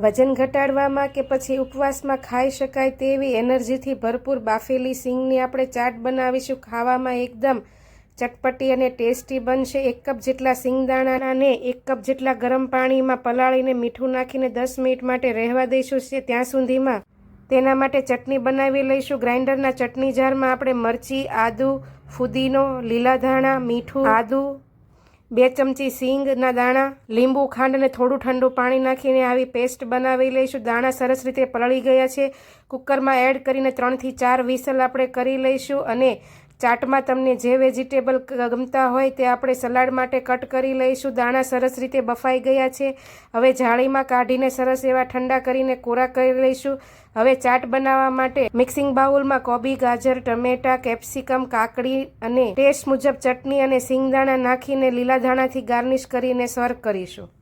વજન ઘટાડવામાં કે પછી ઉપવાસમાં ખાઈ શકાય તેવી એનર્જીથી ભરપૂર બાફેલી સિંગની આપણે ચાટ બનાવીશું. ખાવામાં એકદમ ચટપટી અને ટેસ્ટી બનશે. 1 કપ જેટલા સિંગદાણાને 1 કપ જેટલા ગરમ પાણીમાં પલાળીને મીઠું નાખીને 10 મિનિટ માટે રહેવા દઈશું. ત્યાં સુધીમાં તેના માટે ચટણી બનાવી લઈશું. ગ્રાઇન્ડરના ચટણી જારમાં આપણે મરચી, આદુ, ફુદીનો, લીલા ધાણા, મીઠું, આદુ, 2 ચમચી સિંગના દાણા, લીંબુ, ખાંડ અને થોડું ઠંડુ પાણી નાખીને આવી પેસ્ટ બનાવી લઈશું. દાણા સરસ રીતે પલળી ગયા છે. કુકરમાં એડ કરીને 3 થી 4 વિસલ આપણે કરી લઈશું. અને ચાટમાં તમને જે વેજીટેબલ ગમતા હોય તે આપણે સલાડ માટે કટ કરી લઈશું. દાણા સરસ રીતે બફાઈ ગયા છે. હવે જાળીમાં કાઢીને સરસ એવા ઠંડા કરીને કોરા કરી લઈશું. હવે ચાટ બનાવવા માટે મિક્સિંગ બાઉલમાં કોબી, ગાજર, ટમેટા, કેપ્સિકમ, કાકડી અને ટેસ્ટ મુજબ ચટણી અને સિંગદાણા નાખીને લીલા ધાણાથી ગાર્નિશ કરીને સર્વ કરીશું.